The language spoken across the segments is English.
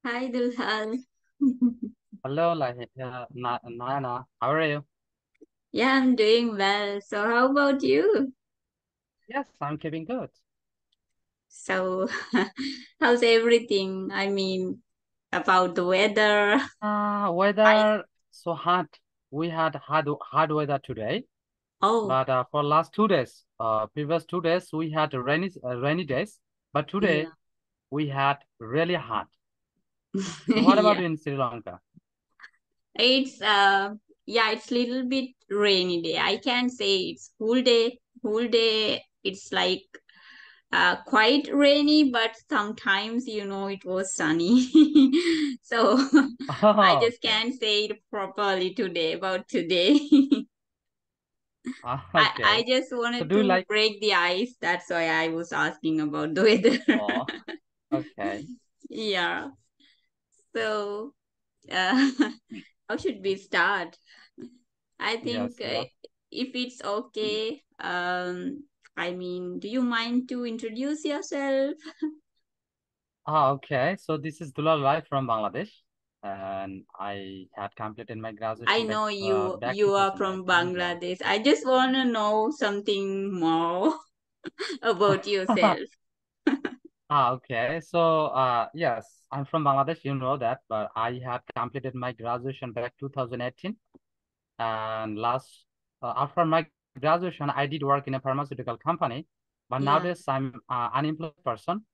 Hi, Dulal. Hello, Nana. How are you? Yeah, I'm doing well. So, how about you? Yes, I'm keeping good. So, how's everything? I mean, about the weather. I Weather so hot. We had hard weather today, oh but for last 2 days, previous 2 days we had rainy days, but yeah, today we had really hot. So what yeah. about in Sri Lanka? It's yeah, it's little bit rainy day. I can't say it's whole day. Whole day. It's like quite rainy, but sometimes it was sunny. So I Oh, just okay. can't say it properly today about today. I Okay. just So wanted do you to like? break the ice. That's why I was asking about the weather. Oh, okay. Yeah. So, uh, how should we start? I Yes, think yeah. if it's okay, I mean, do you mind to introduce yourself? Okay. So this is Dulal live from Bangladesh, and I had completed my I graduation know back you are from 2018. Yeah. Bangladesh. I just want to know something more about yourself. Okay. So, yes, I'm from Bangladesh, you know that, but I had completed my graduation back 2018. And after my graduation, I did work in a pharmaceutical company. But Yeah. nowadays, I'm unemployed person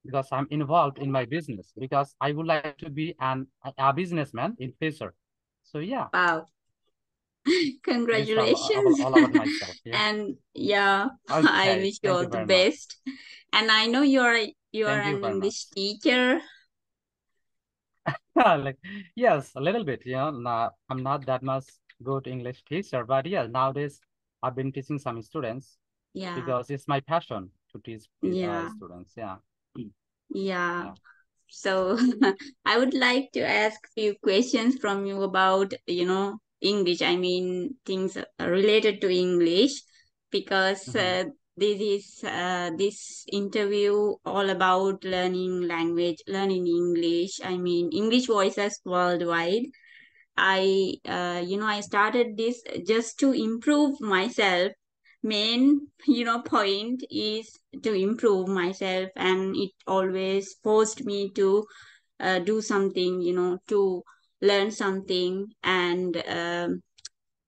because I'm involved in my business because I would like to be a businessman in future. So, yeah, Wow. this is Congratulations. all about myself. Yeah. And yeah, I Okay. wish you Thank all you the very much. best. And I know you're Thank you an very much. English teacher. Like, yes, a little bit, I'm not that much good English teacher, but yeah, nowadays I've been teaching some students Yeah. because it's my passion to teach Yeah. students. Yeah. Mm. Yeah. Yeah. So I would like to ask few questions from you about, English. I mean, things related to English because Hmm. this interview all about learning language, learning English. I mean, English voices worldwide. I started this just to improve myself. Main, point is to improve myself, and it always forced me to do something, to learn something. And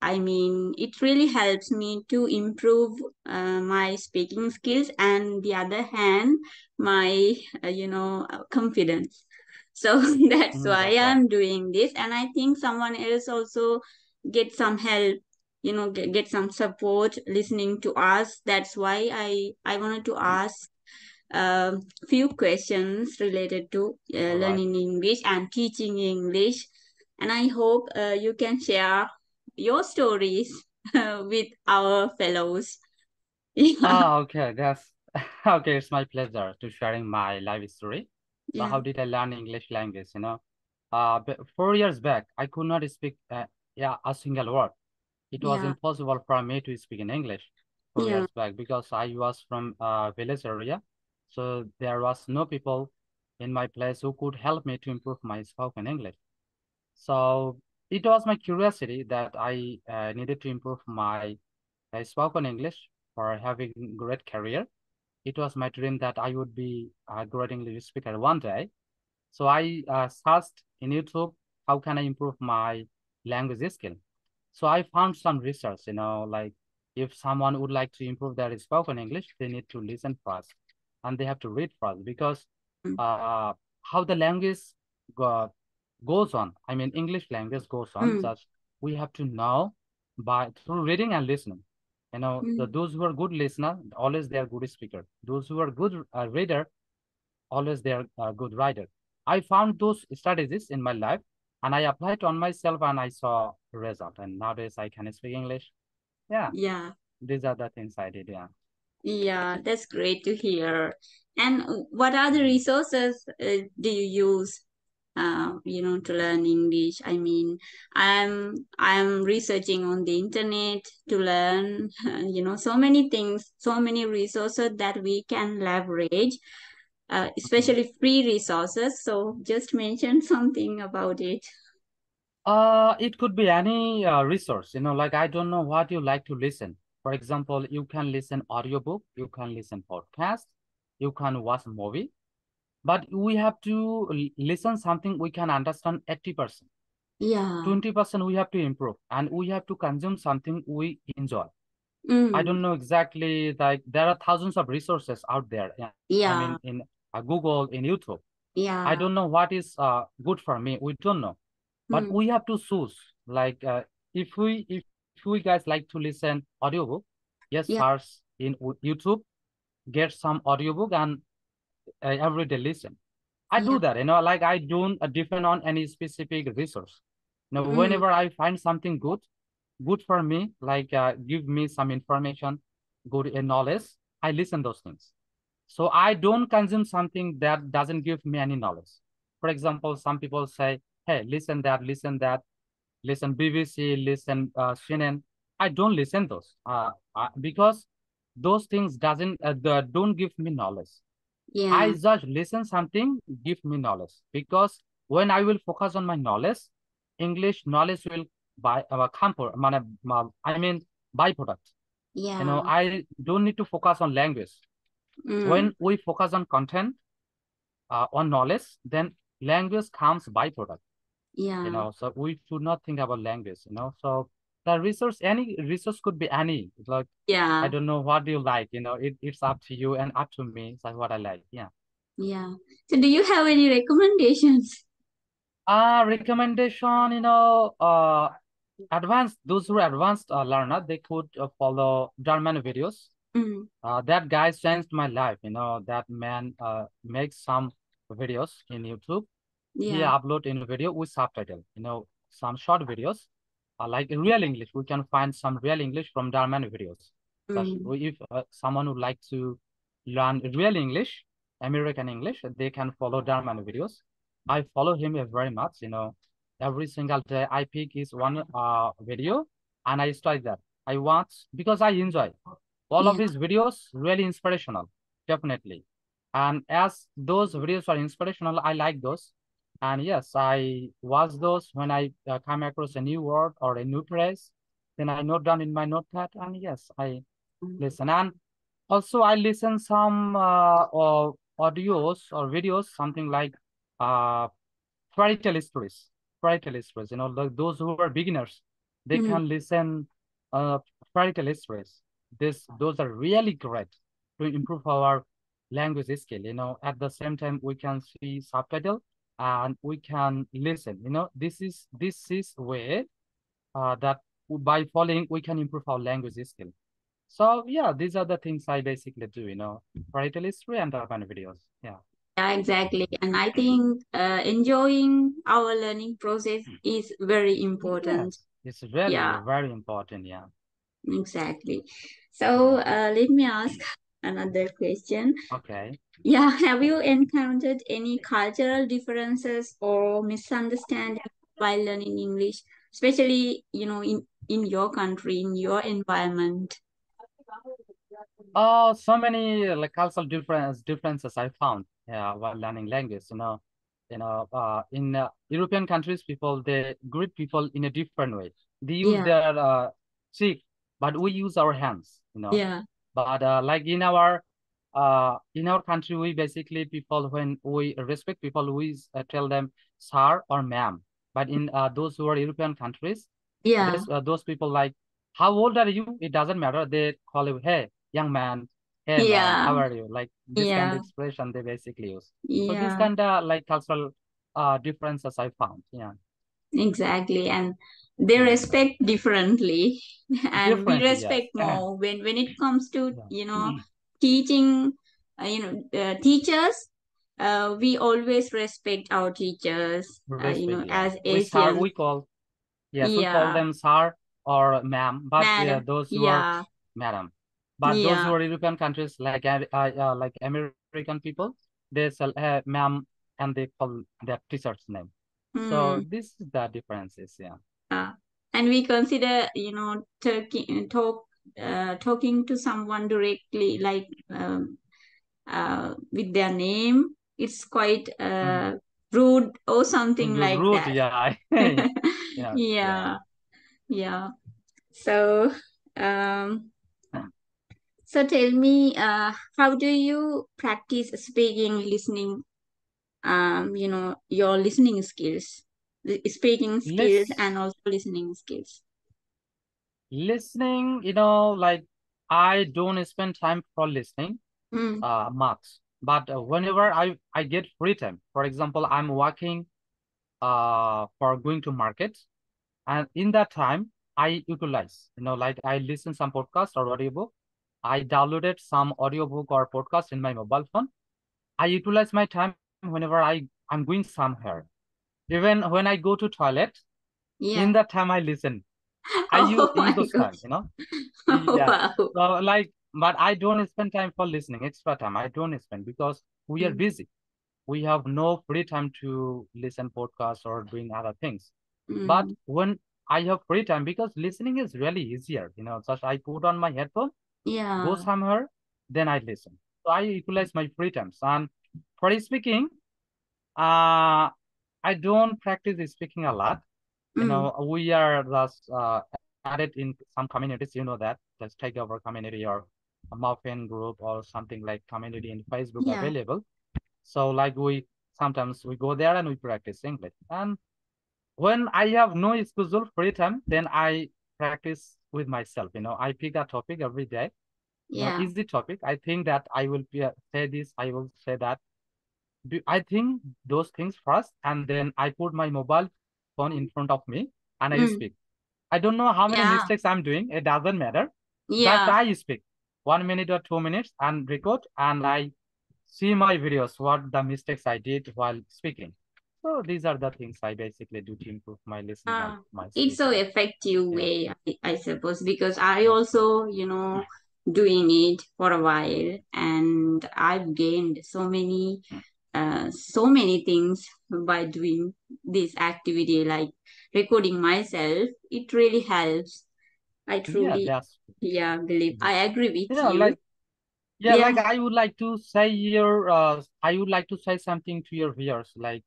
I mean, it really helps me to improve my speaking skills, and the other hand, my confidence. So that's Hmm, why that's right. I'm doing this, and I think someone else also get some help, get some support listening to us. That's why I wanted to ask a few questions related to All right. learning English and teaching English. And I hope you can share your stories with our fellows. Yeah, Ah, okay. That's okay. It's my pleasure to sharing my life story. So yeah, how did I learn English language? 4 years back, I could not speak a single word. It was yeah, impossible for me to speak in English four yeah, years back because I was from a village area. So there was no people in my place who could help me to improve my spoken English. So it was my curiosity that I needed to improve my spoken English for having great career. It was my dream that I would be a great English speaker one day. So I searched in YouTube, how can I improve my language skill? So I found some research, like if someone would like to improve their spoken English, they need to listen first and they have to read first because mm, uh, how the language go, goes on. I mean, English language goes on, mm, just we have to know by through reading and listening. mm, Those who are good listener, always they are good speaker. Those who are good reader, always they are good writer. I found those strategies in my life and I applied on myself and I saw result. And nowadays I can speak English. Yeah, yeah, these are the things I did. Yeah. yeah. That's great to hear. And what are the Mhm. resources do you use to learn English? I mean, I'm researching on the internet to learn, so many things, so many resources that we can leverage. Mhm. especially free resources. So just mention something about it. It could be any resource, like I don't know what you like to listen. For example, you can listen audiobook, you can listen podcast, you can watch movie, but we have to listen something we can understand 80%. Yeah. 20% we have to improve, and we have to consume something we enjoy. I Mm. don't know exactly, like there are thousands of resources out there. Yeah, I Yeah. mean, in Google, in YouTube. I Yeah. don't know what is good for me. We don't know, but Mm. we have to choose. Like if we guys like to listen audiobook, yes, Yeah. search in YouTube, get some audiobook, and every day listen. I Yeah. do that, like I don't depend on any specific resource. Mm. Whenever I find something good for me, like give me some information, good knowledge, I listen those things. So I don't consume something that doesn't give me any knowledge. For example, some people say, hey, listen that, listen BBC, listen CNN. I don't listen those because those things don't give me knowledge. I Yeah. just listen something, give me knowledge. Because when I will focus on my knowledge, English knowledge will come for, I mean, byproduct. Yeah. I don't need to focus on language. Mm. When we focus on content, on knowledge, then language comes byproduct. Yeah. So we should not think about language. So the resource, any resource could be any. It's like, I Yeah. don't know what do you like. It's up to you and up to me. That's what I like. Yeah. Yeah. So do you have any recommendations? Recommendation, those who are advanced learner, they could follow German videos. Mm. That guy changed my life. That man makes some videos in YouTube. He Yeah. upload in video with subtitle, some short videos, like real English. We can find some real English from German videos. So Mm. if someone would like to learn real English, American English, they can follow German videos. I follow him very much. Every single day I pick his one video and I study that. I watch because I enjoy. All of Yeah. his videos really inspirational, definitely. And as those videos are inspirational, I like those. And yes, I watch those when I come across a new word or a new phrase. Then I note down in my notepad, and yes, I Mm. listen. And also, I listen some or audios or videos, something like uh, fairy tale stories. Fairy tale stories. Those who are beginners, they Mm. can listen uh, fairy tale stories. Those are really great to improve our language skill. At the same time, we can see subtitle and we can listen. This is way that by following we can improve our language skill. So yeah, these are the things I basically do. Fairy tale history and urban videos. Yeah. Yeah, exactly. And I think enjoying our learning process is very important. Yes, it's really Yeah, very important. Yeah. exactly. So Mhm. let me ask another question. Okay. Yeah, have you encountered any cultural differences or misunderstandings while learning English, especially, in your country, in your environment? Oh, so many like cultural differences I found, yeah, while learning language. In European countries, people they greet people in a different way. They use Yeah, their cheek, but we use our hands. yeah, But like in our country, we basically people when we respect people, we tell them sir or ma'am. But in those who are European countries, yeah, those people like, how old are you? It doesn't matter. They call you, hey, young man, hey man, yeah, how are you? Like this kind of yeah, expression they basically use. So this yeah. kind of like cultural differences I found. Yeah. Exactly, and they Mhm. respect differently, and we Differently, yes. respect more when it comes to Yeah. teaching. Teachers. We always respect our teachers. Respect, yeah. As We sir, Asians. yes, we call Yeah, them sir or ma'am, but madam. those who are Yeah, madam. But those who yeah. are European countries, like American people, they say ma'am, and they call their teacher's name. So Hmm. this is the differences, yeah. And we consider, talking to someone directly, like. with their name. It's quite Mhm. rude or something like Rude, that. yeah. Yeah. Yeah, yeah. So, um, so tell me, how do you practice speaking, listening, your listening skills, the speaking skills, and Lis also listening skills? Listening, like I don't spend time for listening Mm, much. But whenever I get free time, for example, I'm working for going to market, and in that time I utilize, like I listen some podcast or audiobook. I downloaded some audiobook or podcast in my mobile phone. I utilize my time whenever I'm going somewhere. Even when I go to toilet, in yeah. that time I listen. I use Oh my use those time, gosh. Oh, Yeah. wow. So like, but I don't spend time for listening, extra time. I don't spend because we are Mm, busy. We have no free time to listen podcasts or doing other things. But mm, when I have free time, because listening is really easier, just I put on my headphone, go yeah. somewhere, then I listen. So I utilize my free times. And for speaking, I don't practice speaking a lot. Mm, We are just added in some communities, that, just takeover community or a muffin group or something like community in Facebook yeah. available. So like we sometimes we go there and we practice English. And when I have no schedule free time, then I practice with myself. I pick a topic every day, Yeah. easy topic. I think that I will say this, I will say that. I think those things first, and then I put my mobile phone in front of me and I speak. Mm, I don't know how many yeah. mistakes I'm doing. It doesn't matter. Just Yeah. I speak 1 minute or 2 minutes and record, and I see my videos, what the mistakes I did while speaking. So these are the things I basically do to improve my listening and Uh, my it's so speaking. effective Yeah, way, I suppose, because I that's right. also, doing it for a while, and I've gained so many things by doing this activity, like recording myself. It really helps. I Yeah, truly, that's yeah, believe. yeah. I agree with you. Like yeah, Yeah. like I would like to say something to your viewers, like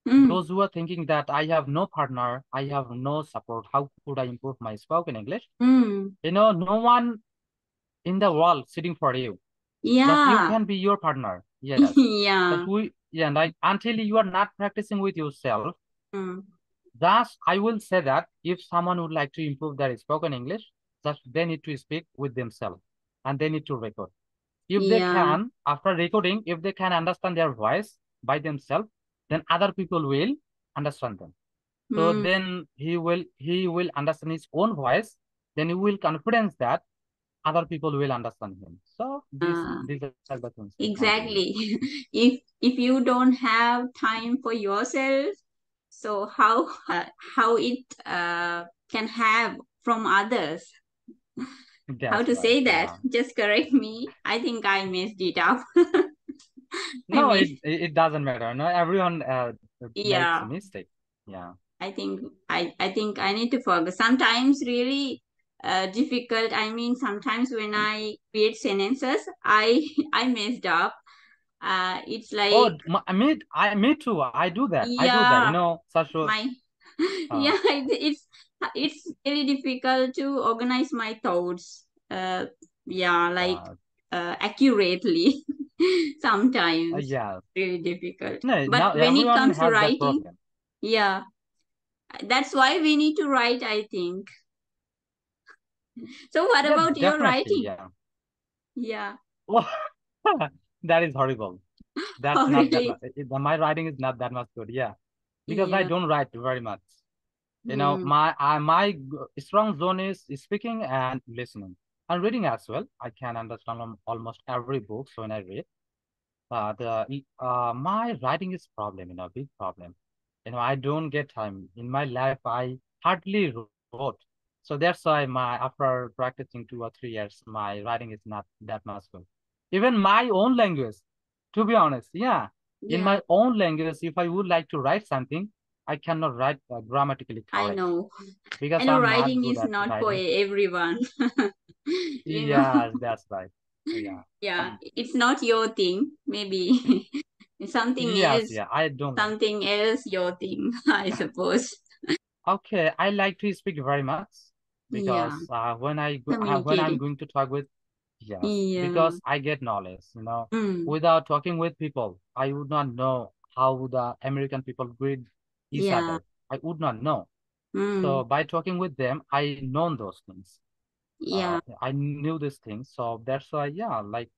Mm, those who are thinking that I have no partner, I have no support, how could I improve my spoken English? mm. No one in the world sitting for you. Just you Yeah. can be your partner. Yes. But Yeah. yeah, like until you are not practicing with yourself, Mm. thus I will say that if someone would like to improve their spoken English, just they need to speak with themselves and they need to record. If they Yeah. can, after recording, if they can understand their voice by themselves, then other people will understand them. So Mm. then he will understand his own voice. Then he will confidence that other people will understand him. So Uh, these are the things we can do. Yeah. exactly. If you don't have time for yourself, so how it can have from others? How That's to right. say that? Yeah. Just correct me. I think I messed it up. I No, mean, it doesn't matter. No, everyone makes a yeah. mistake. Yeah. I think I need to focus. Sometimes really difficult. I mean, sometimes when I create sentences, I I messed up. It's Oh, like, me too. I do that. I do that. yeah, Such a my uh, yeah, it's really difficult to organize my thoughts. Yeah, like uh, accurately. Sometimes yeah. really difficult. No, But now when it everyone comes to has that writing, problem. yeah, that's why we need to write, I think. So what Yeah, about your definitely. writing? Yeah. Yeah. Oh, that is horrible. That's Oh, not that much. really? My writing is not that much good. Yeah, because I Yeah. don't write very much. Hmm. My strong zone is speaking and listening and reading as well. I can understand almost every book when I read. But my writing is problem, big problem. I don't get time in my life. I hardly wrote. So that's why after practicing 2 or 3 years, my writing is not that much good. Even my own language, to be honest, yeah, in Yeah, my own language, if I would like to write something, I cannot write grammatically I correct know. I because know I'm not writing good is at not for writing. everyone. You know. Yes, that's right. Yeah. Yeah, it's not your thing. Maybe something Yes, else, yeah, I don't like. something else your thing, I suppose. Okay, I like to speak very much Yeah, because when I'm communicating. going to talk with, yes, Yeah. because I get knowledge, you know. Mm. Without talking with people, I would not know how the American people greet each Yeah. other. I would not know. So Mm. by talking with them, I know those things. Yeah. I knew these things, so that's why, yeah, like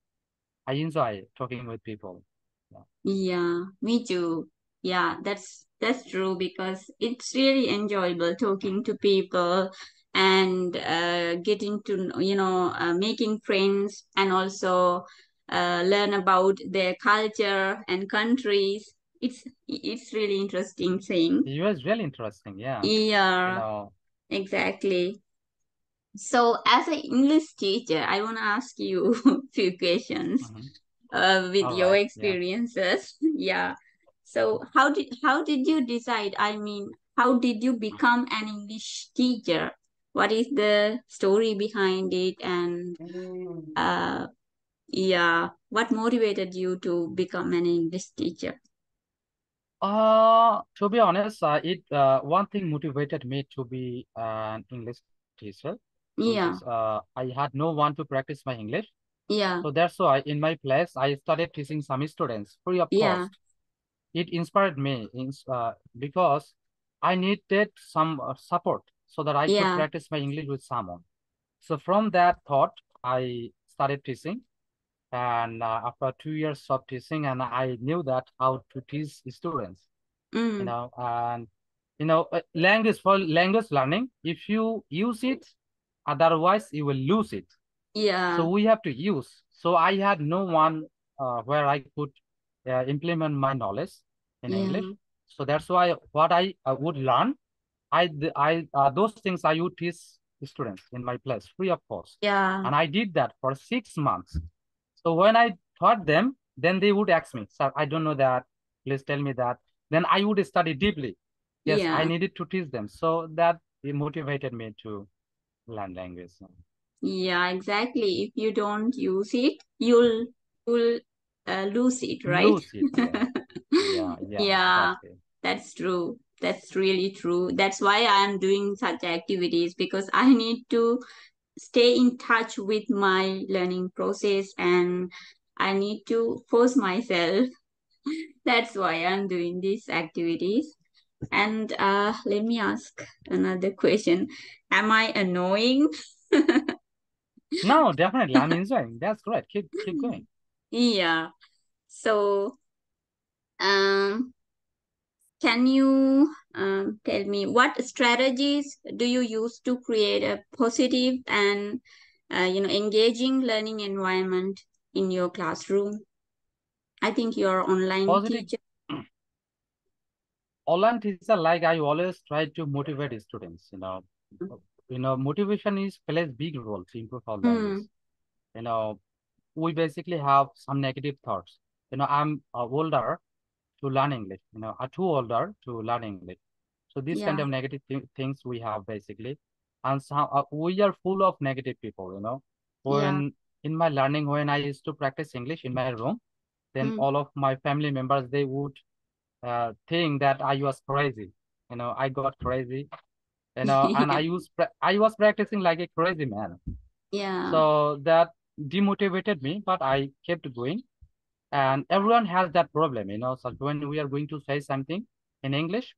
I enjoy talking with people. Yeah. Yeah, me too. Yeah, that's true because it's really enjoyable talking to people and getting to making friends and also learn about their culture and countries. It's really interesting thing. The US is really interesting, yeah. You Yeah, know, exactly. So, as an English teacher, I want to ask you a few questions mhm. with All your right, yeah. experiences. Yeah. So, how did you decide? I mean, how did you become an English teacher? What is the story behind it? And uh, yeah, what motivated you to become an English teacher? To be honest, it one thing motivated me to be an English teacher, which is Yeah, I had no one to practice my English. yeah, So that's why in my place I started teaching some students free of yeah, cost. It inspired me because I needed some support so that I could yeah. practice my English with someone. So from that thought, I started teaching, and after 2 years of teaching, and I knew that how to teach students, Mm, and language for language learning. If you use it, otherwise you will lose it. So yeah, we have to use. So I had no one where I could implement my knowledge in English. yeah, So that's why what I would learn, those things I would teach students in my place free of cost, yeah, and I did that for 6 months. So when I taught them, then they would ask me, "Sir, I don't know that. Please tell me that." Then I would study deeply. Yes, I yeah. needed to teach them. So that it motivated me to learn language. Yeah, exactly. If you don't use it, you'll lose it, right? Lose it, yeah. Yeah, yeah, Yeah, that's it. that's true. That's really true. That's why I'm doing such activities because I need to stay in touch with my learning process and I need to force myself. That's why I'm doing these activities. And let me ask another question. Am I annoying? No, definitely. I'm enjoying. That's great. Keep going. Yeah. So, um, can you tell me what strategies do you use to create a positive and engaging learning environment in your classroom? I think you're online Positive teacher. online teacher, like I always try to motivate students, motivation is plays big role to improve our language. Mm, You know, we basically have some negative thoughts. I'm older to learn English, too older to learn English. So these kind of yeah, negative things we have basically, and some we are full of negative people. yeah, When in my learning, when I used to practice English in my room, then mm, all of my family members they would think that I was crazy. I got crazy. And yeah, I was practicing like a crazy man. yeah, So that demotivated me, but I kept going. And everyone has that problem. So when we are going to say something in English,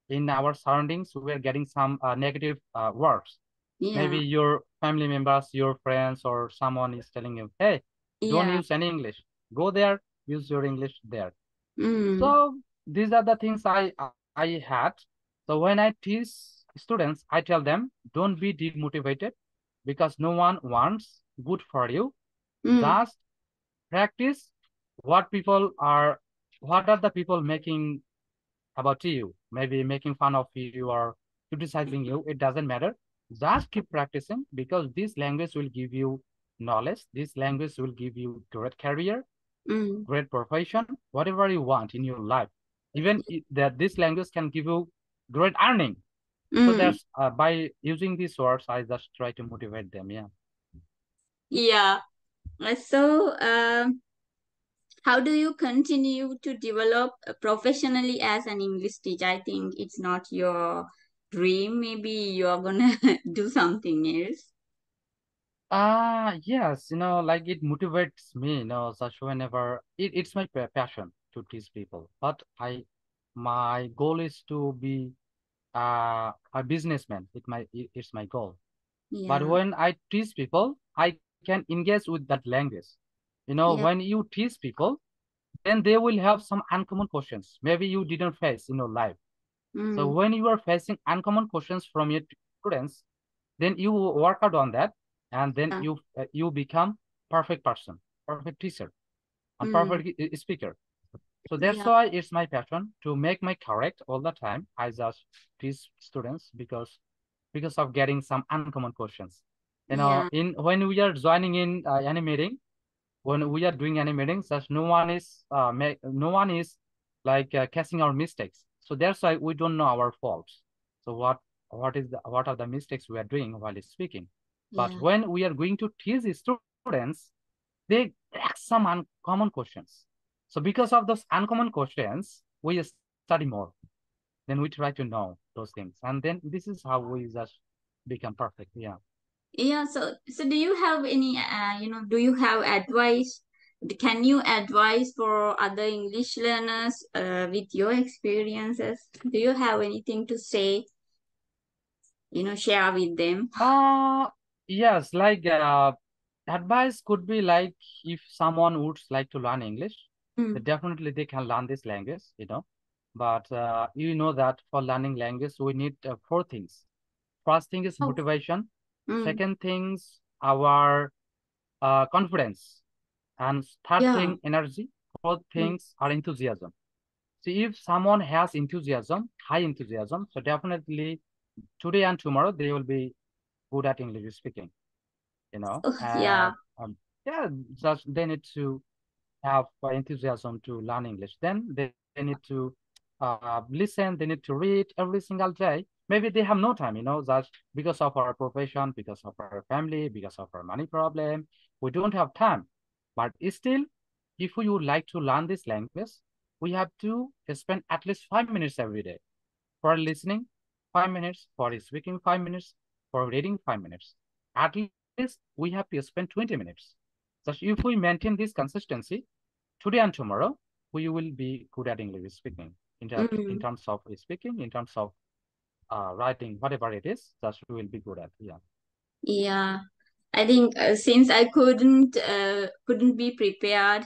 in our surroundings, we are getting some negative words. Maybe yeah, your family members, your friends, or someone is telling you, hey, don't yeah, use any English. Go there, use your English there. mm, So these are the things I had. So when I teach students, I tell them, don't be demotivated because no one wants good for you. mm, Just practice what people are, what are the people making about you, maybe making fun of you or criticizing you. It doesn't matter. Just keep practicing because this language will give you knowledge. This language will give you great career, mm, great profession, whatever you want in your life. Even that this language can give you great earning. So mm. that's by using these words, I just try to motivate them. Yeah. Yeah. So, how do you continue to develop professionally as an English teacher? I think it's not your dream. Maybe you're gonna do something else. Yes, like it motivates me, such whenever it's my passion to teach people. But my goal is to be a businessman. It's my goal. But Yeah, when I teach people, I can engage with that language. yeah, When you teach people, then they will have some uncommon questions. Maybe you didn't face in your life. So mm, when you are facing uncommon questions from your students, then you work out on that, and then yeah, you become perfect person, perfect teacher, and mm, perfect speaker. So that's yeah, why it's my passion to make my correct all the time. I just teach students because of getting some uncommon questions. yeah, In when we are joining in any meeting, when we are doing any meetings, such no one is like catching our mistakes. So that's why we don't know our faults. So what are the mistakes we are doing while speaking? But yeah. when we are going to teach the students, they ask some uncommon questions. So because of those uncommon questions, we study more. Then we try to know those things, and then this is how we just become perfect. Yeah. Yeah, so do you have any, do you have advice? Can you advise for other English learners with your experiences? Do you have anything to say, share with them? Uh, yes, like advice could be like if someone would like to learn English, then Mm. definitely they can learn this language. But you know that for learning language, we need four things. First thing is Oh, motivation. mm, Second things, our confidence. And third yeah. thing, energy. Fourth Mm, things are enthusiasm. See, if someone has enthusiasm, high enthusiasm, so definitely today and tomorrow they will be good at English speaking. oh, yeah, And yeah, just they need to have enthusiasm to learn English. Then they need to listen, they need to read every single day. Maybe they have no time, just because of our profession, because of our family, because of our money problem. We don't have time. But still, if we would like to learn this language, we have to spend at least 5 minutes every day for listening, 5 minutes, for speaking 5 minutes, for reading 5 minutes. At least we have to spend 20 minutes. So if we maintain this consistency, today and tomorrow, we will be good at English speaking. In mm, terms of speaking, in terms of writing, whatever it is, just we will be good at. Yeah. yeah. I think since I couldn't be prepared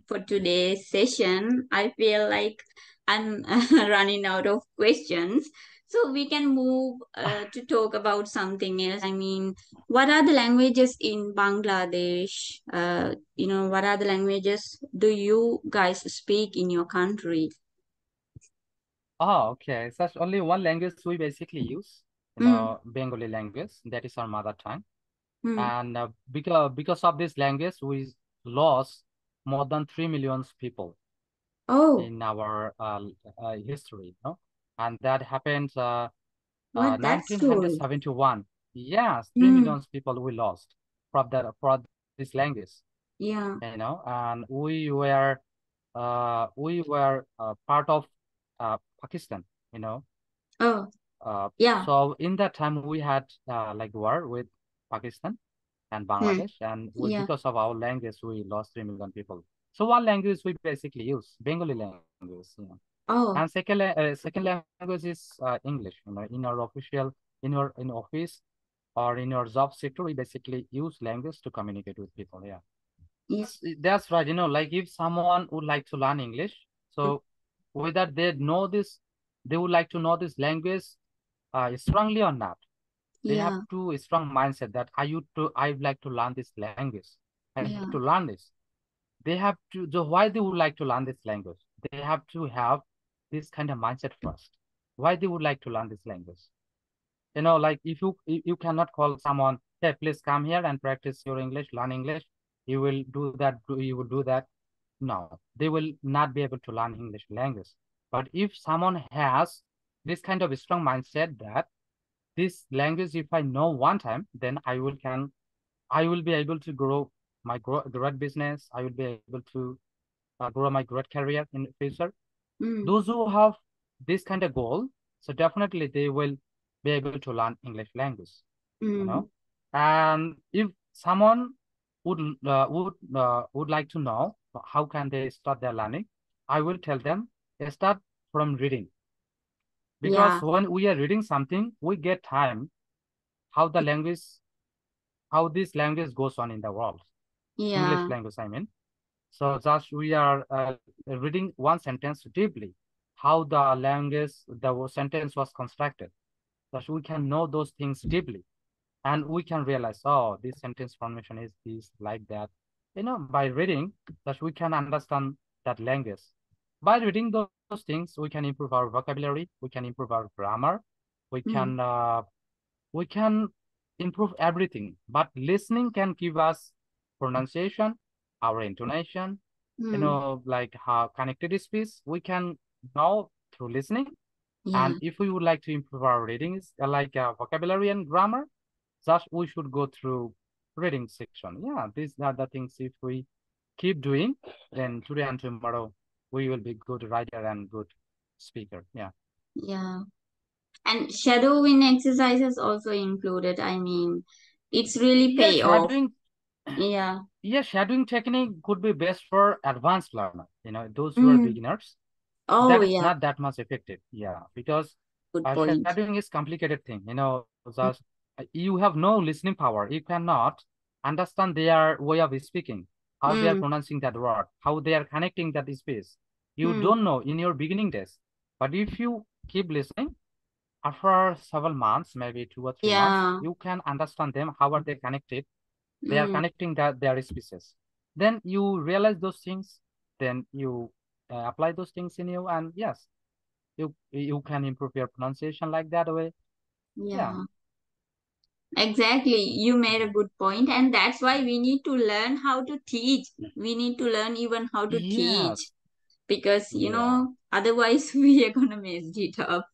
for today's session, I feel like I'm running out of questions. So we can move to talk about something else. I mean, what are the languages in Bangladesh? What are the languages do you guys speak in your country? Oh, okay. Such only one language we basically use, Mm, Bengali language. That is our mother tongue. mm. And because of this language, we lost more than 3 million people Oh, in our history, and that happened what? That's good. 1971. Yes, 3 million Mm, people we lost for this language, yeah. and we were part of Pakistan, you know. Oh, yeah. So in that time we had like war with Pakistan and Hmm. Bangladesh, and Yeah. because of our language, we lost 3 million people. So one language we basically use, Bengali language. And Oh, second language is English. In our official, in office or in your job sector, we basically use language to communicate with people. Yeah, yeah. that's right. Like if someone would like to learn English, so whether they would like to know this language strongly or not, they have Yeah. to a strong mindset that I'd like to learn this language. I have to Yeah. learn this. They have to, so why they would like to learn this language? They have to have this kind of mindset first. Why they would like to learn this language? Like if you cannot call someone, hey, please come here and practice your English, learn English. You will do that. You will do that. No, they will not be able to learn English language. But if someone has this kind of strong mindset that this language, if I know one time, then I will be able to grow my great business. I will be able to grow my great career in the future. mm, Those who have this kind of goal, so definitely they will be able to learn English language, you mm, know. And if someone would like to know how can they start their learning, I will tell them start from reading, yeah, because when we are reading something, we get time how the language, how this language goes on in the world, English yeah, language, I mean. So just we are reading one sentence deeply, how the language, the sentence was constructed. Thus we can know those things deeply, and we can realize, oh, this sentence formation is this, like that. By reading, thus we can understand that language. By reading those things, we can improve our vocabulary, we can improve our grammar, we mm, can uh, we can improve everything. But listening can give us pronunciation, our intonation, mm, like how connected speech we can know through listening. yeah, And if we would like to improve our readings, like vocabulary and grammar, just we should go through reading section. Yeah, these are the things. If we keep doing, then today and tomorrow we will be good writer and good speaker. Yeah. yeah. And shadowing exercises also included. I mean, it's really Yeah, pay off. shadowing. Yeah. Yeah, shadowing technique could be best for advanced learner. Those who are Mm. beginners, Oh, that is yeah. not that much effective. Yeah, because Good point. shadowing is complicated thing. Just you have no listening power. You cannot understand their way of speaking, how they are Mm, pronouncing that word, how they are connecting that space. You mm, don't know in your beginning days. But if you keep listening, after several months, maybe 2 or 3 months, yeah. you can understand them. How are they connected? They are Mm, connecting their species. Then you realize those things. Then you apply those things in you, and yes, you can improve your pronunciation like that way. Yeah. yeah. Exactly. You made a good point, and that's why we need to learn how to teach. We need to learn even how to teach Yes. because, Yeah. otherwise we are gonna mess it up.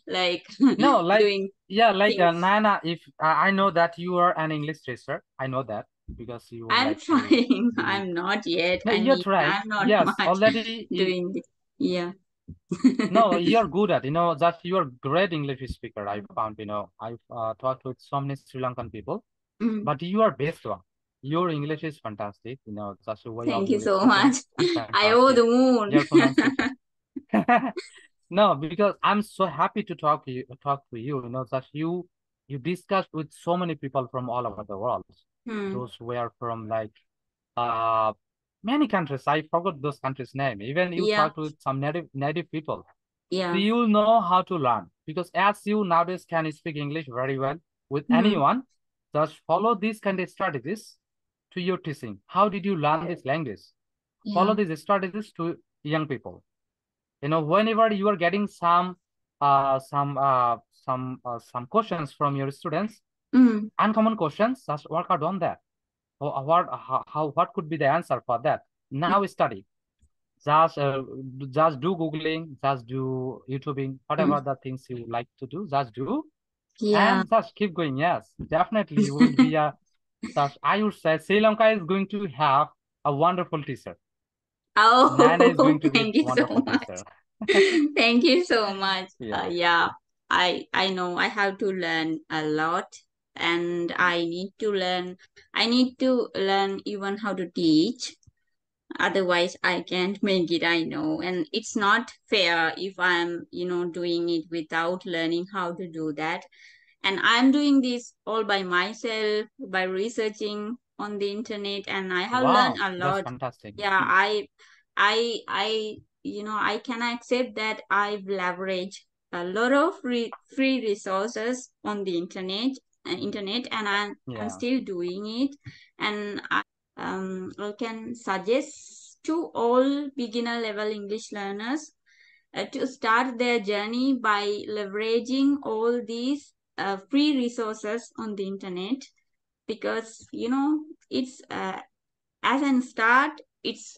Like No, like, doing yeah, like things. Nana, if I know that you are an English teacher, I know that because you would I'm like to trying. be. I'm not yet. No, I you're mean, trying. I'm not Yes, much already. doing it. Yeah. No, you're good at. That you're great English speaker. I found. I've talked with so many Sri Lankan people, Mm. but you are best one. Your English is fantastic. Just the way of Thank you your so speaking much. is I owe fantastic. the moon. Your pronunciation. No, because I'm so happy to talk to you. That you discussed with so many people from all over the world. Hmm. Those were from like uh many countries. I forgot those countries' name. Even you Yeah. talked with some native people. So Yeah. you know how to learn. Because as you nowadays can speak English very well with Hmm. anyone, just follow these kind of strategies to your teaching. How did you learn this language? Follow Yeah. these strategies to young people. Whenever you are getting some questions from your students, Mm. uncommon questions, just work out on that. What could be the answer for that? Now study. Just just do Googling, just do YouTubing, Mm. whatever the things you like to do, just do Yeah. and just keep going. Yes, definitely you will be a just I would say Sri Lanka is going to have a wonderful teacher. Nana is Oh, going to be a thank you so wonderful much. teacher. Thank you so much. Yeah. Yeah, I know I have to learn a lot, and I need to learn even how to teach. Otherwise, I can't make it, I know. And it's not fair if I'm, doing it without learning how to do that. And I'm doing this all by myself by researching on the internet, and I have learned Wow, a that's lot. fantastic. Yeah, I can accept that I've leveraged a lot of free resources on the internet, and I'm Yeah. still doing it. And I can suggest to all beginner level English learners to start their journey by leveraging all these free resources on the internet, because it's as an start, it's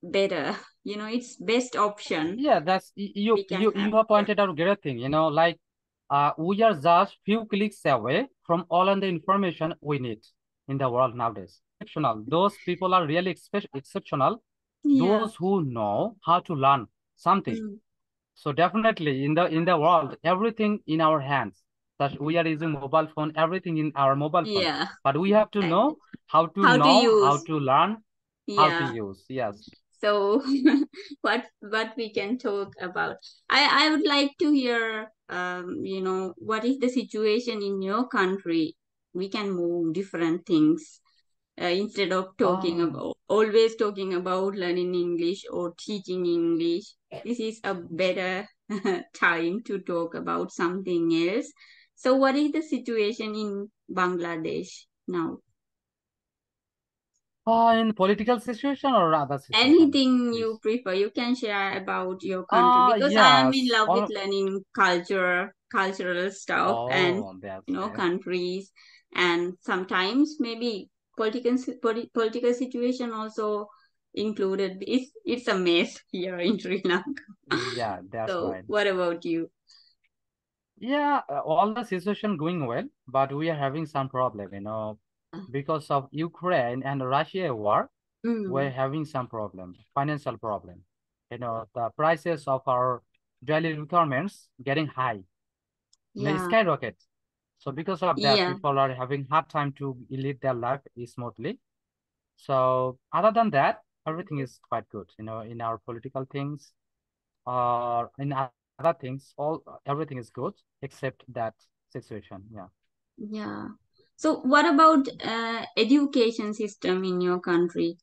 better. It's best option Yeah, that's you we can you have. you have Yeah. pointed out a great thing, like we are just few clicks away from all of the information we need in the world nowadays. exceptional. Those people are really exceptional. Yeah. Those who know how to learn something. Mm. So definitely in the world, everything in our hands. That we are using mobile phone, everything in our mobile phone. Yeah. But we have to Exactly. know How to how use. to learn, how to Yeah. use. Yes. So what we can talk about. I would like to hear what is the situation in your country. We can move different things instead of talking Oh, about always talking about learning English or teaching English. This is a better time to talk about something else. So what is the situation in Bangladesh now? in political situation or other situation, Anything you please. prefer, you can share about your country because I am in Yes. love with All, learning cultural stuff and oh, that's great. countries, and sometimes maybe political situation also included. It's a mess here in Sri Lanka. Yeah, that's So right. what about you? Yeah, all the situation going well, but we are having some problem, because of Ukraine and Russia war, we're Mm, having some problem, financial problem. The prices of our daily requirements getting high, yeah, skyrocket. So because of that, yeah, people are having hard time to lead their life smoothly. So other than that, everything is quite good, in our political things or in other things, everything is good except that situation. Yeah. yeah. So what about education system in your country?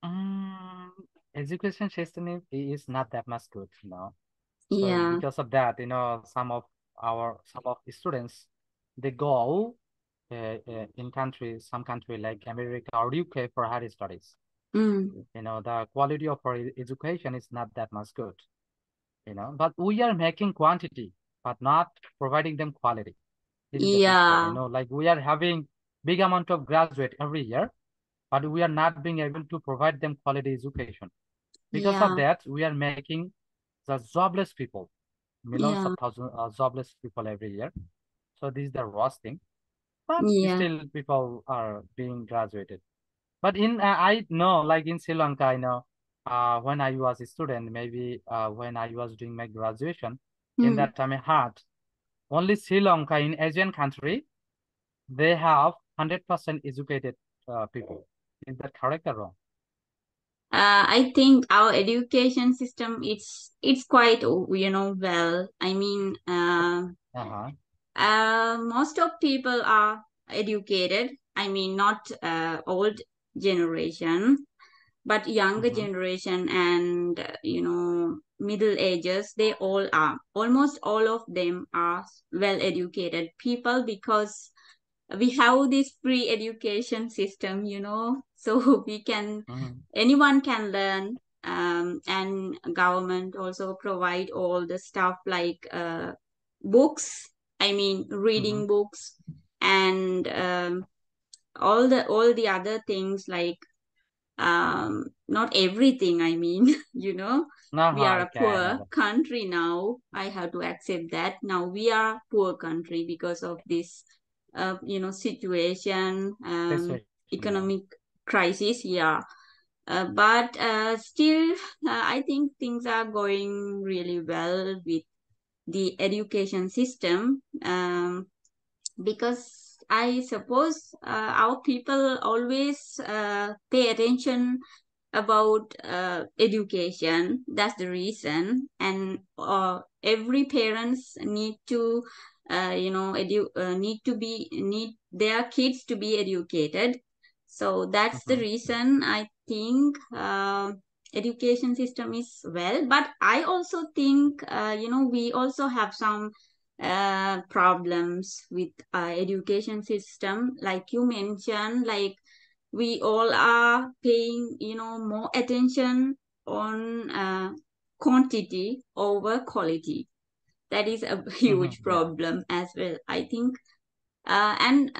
Mm, education system is not that much good, So Yeah. because of that, some of the students, they go in some country like America or UK for higher studies. Mm, The quality of our education is not that much good, but we are making quantity, but not providing them quality. This is the picture, yeah. like we are having big amount of graduate every year, but we are not being able to provide them quality education. Because of Yeah, that, we are making the jobless people, millions of yeah, thousands jobless people every year. So this is the worst thing. But yeah. still, people are being graduated. But I know, like in Sri Lanka, I know, when I was a student, maybe when I was doing my graduation, in Hmm. that time I had only Sri Lanka in Asian country, they have 100% educated people. Is that correct or wrong? I think our education system it's quite well. I mean, Uh-huh. most of people are educated. I mean, not old generation, but younger Mm-hmm. generation and middle ages. They all are. Almost all of them are well educated people because we have this free education system, so we can Mm-hmm. anyone can learn, and government also provide all the stuff like books, I mean Mm-hmm. reading books, and all the other things like not everything, I mean we are Uh-huh. a Okay, I know poor that. country now. I have to accept that now we are poor country because of this situation, Situation, yeah. economic crisis, yeah. But still, I think things are going really well with the education system, because I suppose our people always pay attention about education. That's the reason, and every parents need to need their kids to be educated. So that's the Mm-hmm. reason I think education system is well. But I also think we also have some problems with education system, like you mentioned, like we all are paying more attention on quantity over quality. That is a Mm-hmm. huge Yeah. problem as well, I think. And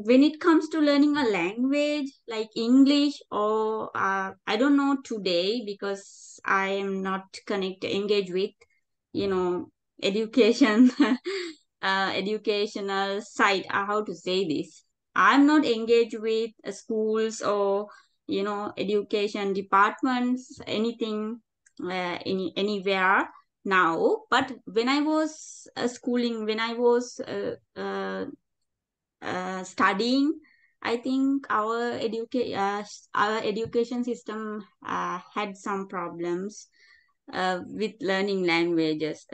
when it comes to learning a language like English, or I don't know today because I am not engaged with education educational side, how to say this. I'm not engaged with schools or education departments, anything, anywhere now. But when I was schooling, when I was studying, I think our education system had some problems with learning languages,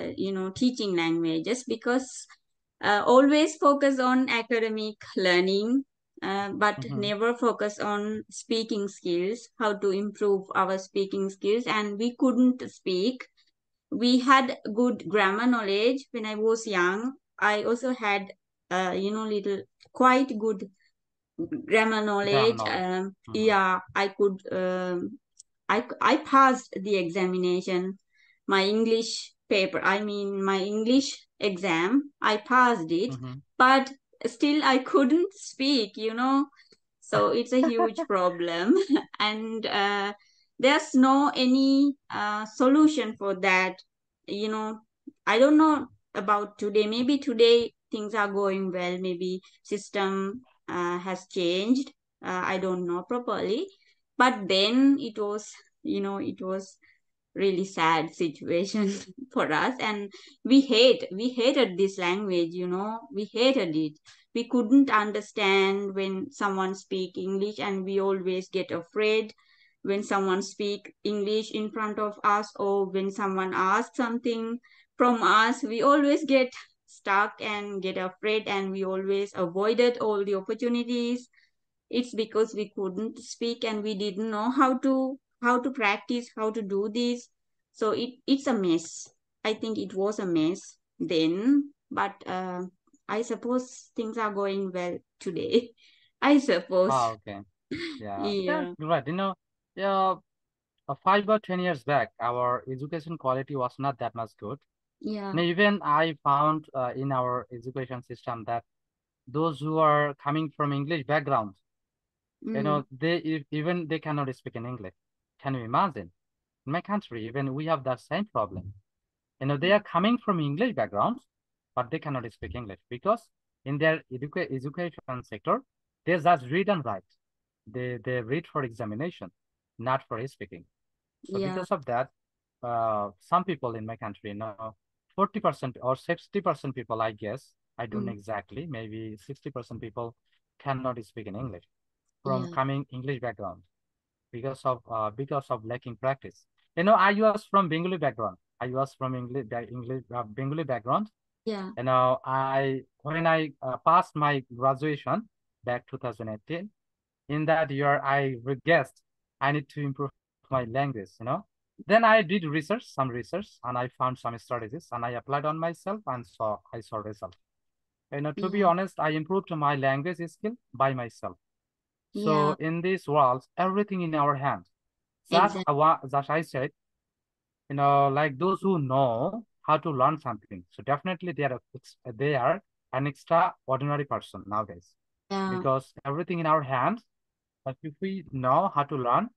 teaching languages, because always focus on academic learning, but Mm-hmm. never focus on speaking skills, how to improve our speaking skills. And we couldn't speak. We had good grammar knowledge when I was young. I also had, little quite good grammar Grammar knowledge. knowledge. Mm-hmm. Yeah, I could. I passed the examination, my English paper. I mean, my English exam. I passed it, Mm-hmm. but still I couldn't speak. So it's a huge problem, and there's no any solution for that. You know, I don't know about today. Maybe today things are going well. Maybe system has changed. I don't know properly, but then it was really sad situation for us, and we hated this language. We hated it. We couldn't understand when someone speak English, and we always get afraid when someone speak English in front of us, or when someone asks something from us. We always get stuck and get afraid, and we always avoided all the opportunities. It's because we couldn't speak, and we didn't know how to practice, how to do this. So it's a mess. I think it was a mess then, but I suppose things are going well today. I suppose. Ah, okay. Yeah, that's Yeah, right. Yeah, 5 or 10 years back, our education quality was not that much good. yeah. Now, even I found in our education system that those who are coming from English background, Mm, even they cannot speak in English. Can you imagine? In my country, even we have that same problem. They are coming from English backgrounds, but they cannot speak English because in their education sector, they just read and write. They read for examination, not for speaking. So yeah, because of that, some people in my country, 40% or 60% people, I guess, I don't know mm, exactly, maybe 60% people cannot speak in English from yeah, coming English background because of lacking practice. I was from Bengali background. I was from Bengali background. yeah, I when I passed my graduation back 2018, in that year I guessed I need to improve my language. Then I did some research, and I found some strategies, and I applied on myself, and I saw results. To be yeah, honest, I improved my language skill by myself. So yeah. in this world, everything in our hands. Exactly. That I said, like those who know how to learn something. So definitely they are an extraordinary person nowadays Yeah, because everything in our hands. But if we know how to learn,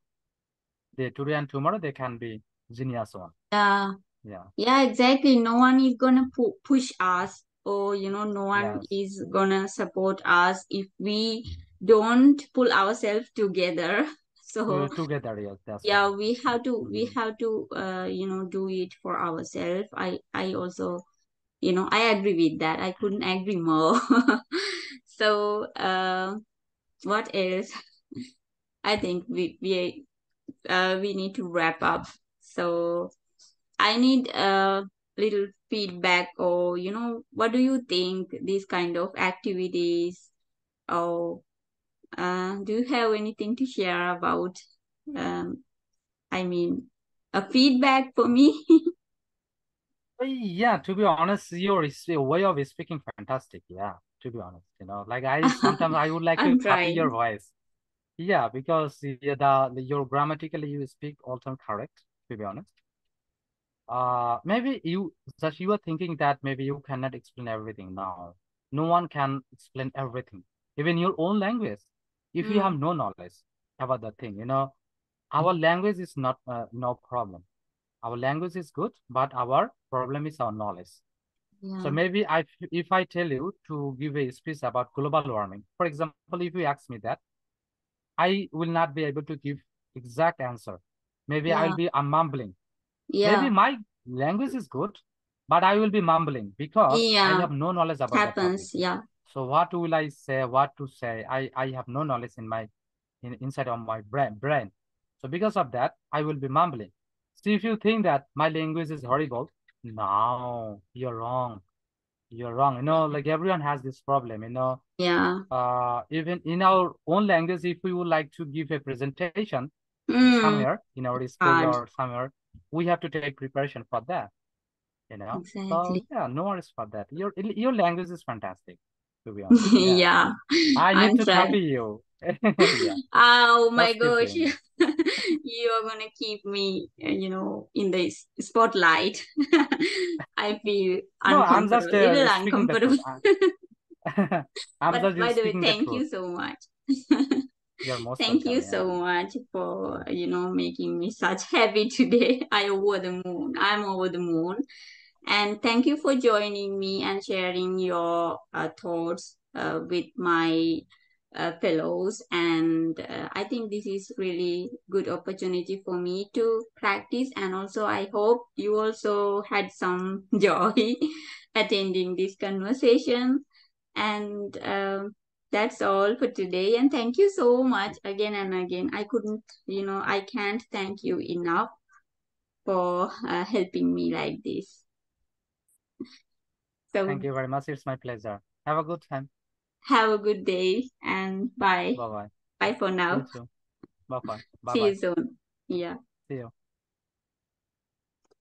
today and tomorrow they can be genius one. yeah. Yeah. Yeah, exactly. No one is gonna push us, or no one Yes. is gonna support us if we don't pull ourselves together. So Together, yes, that's yeah, right. we have to we Hmm. have to do it for ourselves. I also, I agree with that. I couldn't agree more. So what else? I think we need to wrap up. So I need a little feedback, or what do you think these kind of activities, or do you have anything to share about, um, I mean, a feedback for me? Yeah, to be honest, your way of speaking fantastic. Yeah, to be honest, like I sometimes I would like to I'm copy your trying. voice. Yeah, because your grammatically you speak also correct, to be honest. Maybe you are thinking that maybe you cannot explain everything now. No one can explain everything, even your own language. If you have Mm, no knowledge about the thing, our language is not no problem. Our language is good, but our problem is our knowledge. So Yeah. maybe if I tell you to give a speech about global warming, for example, if you ask me that, I will not be able to give exact answer. Maybe I'll Yeah. be mumbling. Maybe Yeah. my language is good, but I will be mumbling because I Yeah. have no knowledge It about that topic. happens. Yeah. So what will I say? What to say? I have no knowledge in my inside of my brain. So because of that, I will be mumbling. So if you think that my language is horrible, no, you're wrong. You're wrong. Like everyone has this problem. Yeah. Even in our own language, if we would like to give a presentation Mm. somewhere in our It's school hard. or somewhere, we have to take preparation for that. So Exactly. yeah, no worries for that. Your language is fantastic, to be honest. Yeah, Yeah. I need I'm to copy trying. you. Yeah, Oh my just keep gosh. doing it. You are gonna keep me, in the spotlight. I feel No, I'm uncomfortable, just a little speaking the uncomfortable. truth. I'm But by just the way, speaking the thank truth. you so much. You're most Thank you welcome. Yeah. so much for, making me such happy today. I over the moon. I'm over the moon. And thank you for joining me and sharing your thoughts with my fellows. And I think this is really good opportunity for me to practice. And also, I hope you also had some joy attending this conversation. And that's all for today. And thank you so much again and again. I can't thank you enough for helping me like this. Thank So you very much. It's my pleasure. Have a good time. have a good day and bye. Bye bye. Bye for You now. too. Bye bye. Bye See bye. you soon. Yeah. See you.